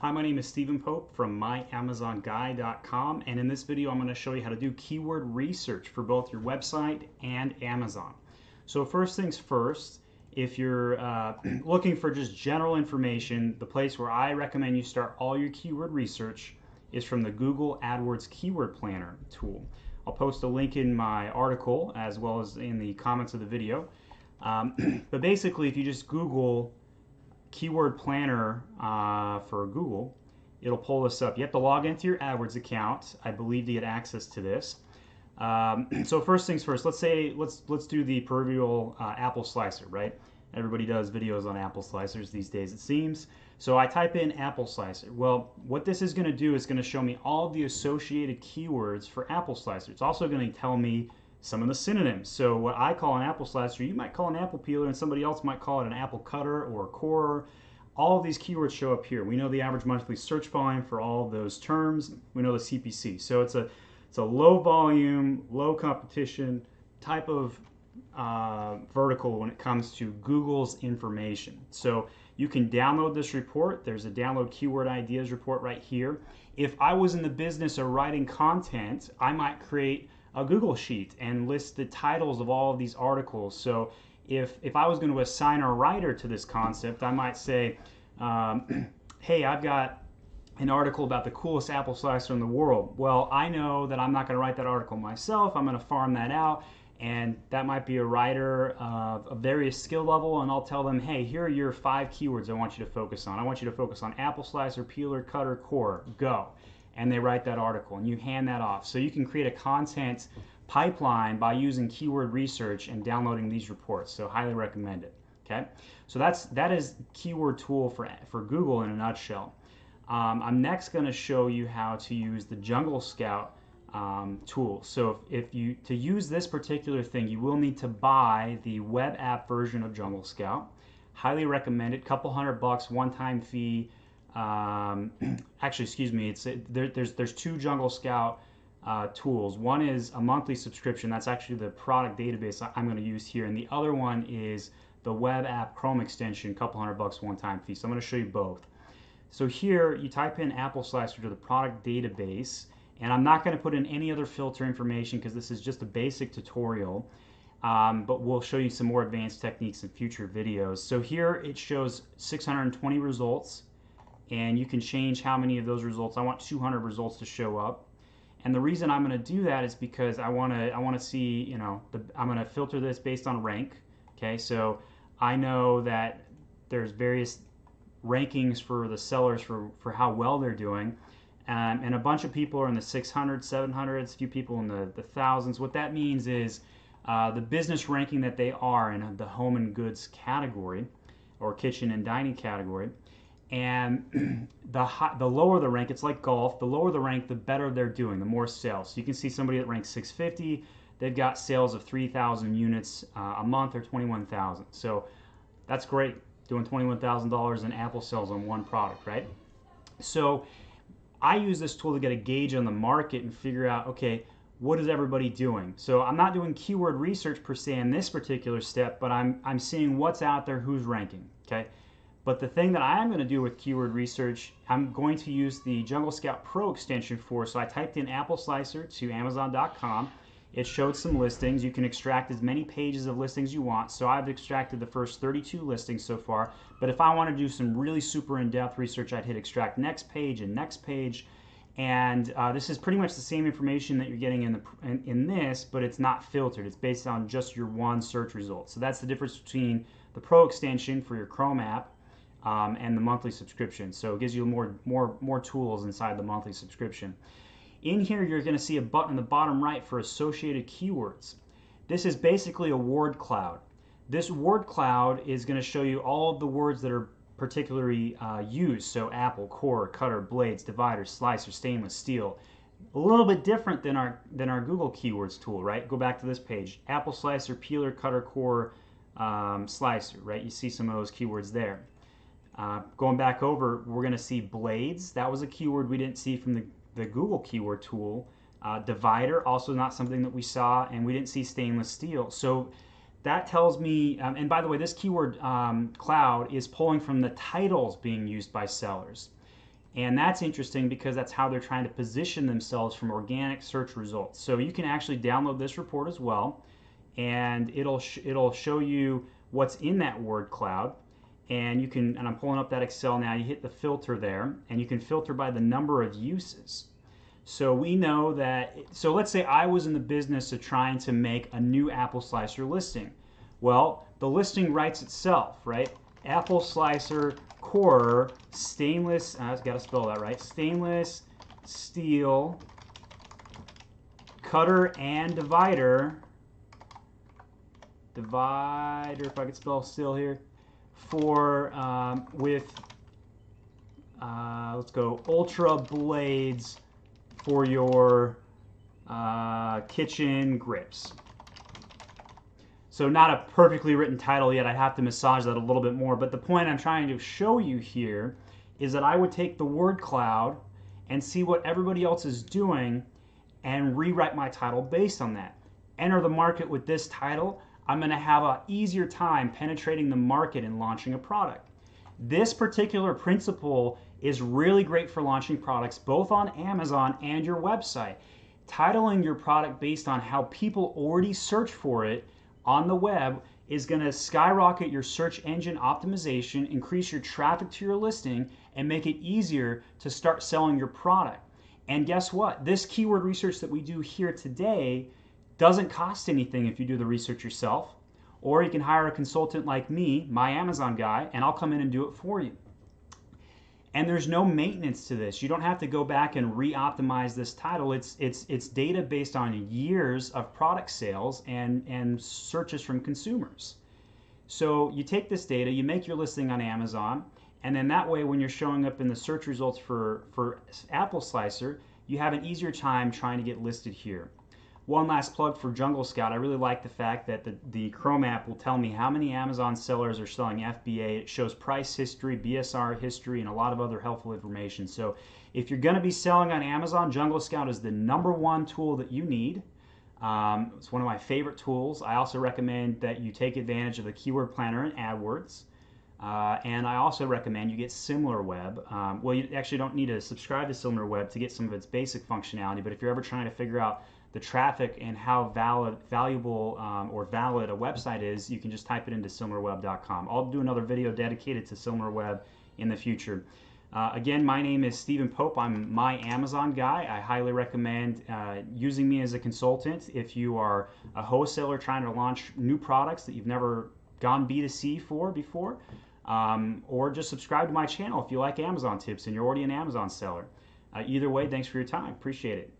Hi, my name is Stephen Pope from myamazonguy.com, and in this video I'm going to show you how to do keyword research for both your website and Amazon. So first things first, if you're looking for just general information, the place where I recommend you start all your keyword research is from the Google AdWords Keyword Planner tool. I'll post a link in my article as well as in the comments of the video. But basically, if you just Google Keyword Planner for Google, it'll pull this up. You have to log into your AdWords account, I believe, to get access to this. So first things first, let's do the proverbial apple slicer, right? Everybody does videos on apple slicers these days, it seems. So I type in apple slicer. Well, what this is going to do is going to show me all the associated keywords for apple slicer. It's also going to tell me some of the synonyms. So what I call an apple slicer, you might call an apple peeler, and somebody else might call it an apple cutter or a corer. All of these keywords show up here. We know the average monthly search volume for all of those terms. We know the CPC. So it's a low volume, low competition type of vertical when it comes to Google's information. So you can download this report. There's a download keyword ideas report right here. If I was in the business of writing content, I might create a Google sheet and list the titles of all of these articles. So if I was going to assign a writer to this concept, I might say, hey, I've got an article about the coolest apple slicer in the world. Well, I know that I'm not going to write that article myself. I'm going to farm that out, and that might be a writer of various skill level, and I'll tell them, hey, here are your 5 keywords I want you to focus on. I want you to focus on apple slicer, peeler, cutter, core. Go. And they write that article, and you hand that off. So you can create a content pipeline by using keyword research and downloading these reports. So highly recommend it. Okay, so that is keyword tool for Google in a nutshell. I'm next going to show you how to use the Jungle Scout tool. So to use this particular thing, you will need to buy the web app version of Jungle Scout. Highly recommend it. Couple $100, one-time fee. Actually, excuse me, there's 2 Jungle Scout tools. One is a monthly subscription. That's actually the product database I'm going to use here, and the other one is the web app Chrome extension, couple $100, one-time fee. So I'm going to show you both. So here you type in apple slicer to the product database, and I'm not going to put in any other filter information because this is just a basic tutorial. But we'll show you some more advanced techniques in future videos. So here it shows 620 results, and you can change how many of those results. I want 200 results to show up, and the reason I'm going to do that is because I want to see, you know, I'm going to filter this based on rank. Okay, so I know that there's various rankings for the sellers for how well they're doing, and a bunch of people are in the 600s, 700s, a few people in the thousands. What that means is the business ranking that they are in the home and goods category or kitchen and dining category. And the lower the rank, it's like golf, the lower the rank, the better they're doing, the more sales. So you can see somebody that ranks 650, they've got sales of 3,000 units a month or 21,000. So that's great, doing $21,000 in Apple sales on one product, right? So I use this tool to get a gauge on the market and figure out, okay, what is everybody doing? So I'm not doing keyword research per se in this particular step, but I'm seeing what's out there, who's ranking, okay? But the thing that I'm going to do with keyword research, I'm going to use the Jungle Scout Pro extension for. So I typed in apple slicer to Amazon.com. It showed some listings. You can extract as many pages of listings you want. So I've extracted the first 32 listings so far. But if I want to do some really super in-depth research, I'd hit extract next page and next page. And this is pretty much the same information that you're getting in this, but it's not filtered. It's based on just your one search result. So that's the difference between the Pro extension for your Chrome app and the monthly subscription. So it gives you more tools inside the monthly subscription. In here, you're going to see a button in the bottom right for associated keywords. This is basically a word cloud. This word cloud is going to show you all of the words that are particularly used. So apple, core, cutter, blades, divider, slicer, stainless, steel. A little bit different than our Google keywords tool, right? Go back to this page. Apple slicer, peeler, cutter, core, slicer, right? You see some of those keywords there. Going back over, we're going to see blades. That was a keyword we didn't see from the Google keyword tool. Divider, also not something that we saw, and we didn't see stainless steel. So that tells me, and by the way, this keyword cloud is pulling from the titles being used by sellers. And that's interesting because that's how they're trying to position themselves from organic search results. So you can actually download this report as well, and it'll show you what's in that word cloud. And you can, and I'm pulling up that Excel now, you hit the filter there, and you can filter by the number of uses. So we know that, so let's say I was in the business of trying to make a new apple slicer listing. Well, the listing writes itself, right? Apple slicer core stainless, I've got to spell that right, stainless steel cutter and divider, if I could spell still here, for with let's go ultra blades for your kitchen grips. So not a perfectly written title yet. I have to massage that a little bit more. But the point I'm trying to show you here is that I would take the word cloud and see what everybody else is doing and rewrite my title based on that. Enter the market with this title. I'm going to have an easier time penetrating the market and launching a product. This particular principle is really great for launching products both on Amazon and your website. Titling your product based on how people already search for it on the web is going to skyrocket your search engine optimization, increase your traffic to your listing, and make it easier to start selling your product. And guess what? This keyword research that we do here today doesn't cost anything if you do the research yourself, or you can hire a consultant like me, my Amazon guy, and I'll come in and do it for you. And there's no maintenance to this. You don't have to go back and re-optimize this title. It's data based on years of product sales and searches from consumers. So you take this data, you make your listing on Amazon, and then that way when you're showing up in the search results for Apple Slicer, you have an easier time trying to get listed here. One last plug for Jungle Scout. I really like the fact that the Chrome app will tell me how many Amazon sellers are selling FBA. It shows price history, BSR history, and a lot of other helpful information. So if you're going to be selling on Amazon, Jungle Scout is the #1 tool that you need. It's one of my favorite tools. I also recommend that you take advantage of the Keyword Planner and AdWords. And I also recommend you get SimilarWeb. Well, you actually don't need to subscribe to SimilarWeb to get some of its basic functionality, but if you're ever trying to figure out the traffic and how valuable or valid a website is, you can just type it into SimilarWeb.com. I'll do another video dedicated to SimilarWeb in the future. Again, my name is Stephen Pope. I'm my Amazon guy. I highly recommend using me as a consultant if you are a wholesaler trying to launch new products that you've never gone B2C for before, or just subscribe to my channel if you like Amazon tips and you're already an Amazon seller. Either way, thanks for your time. Appreciate it.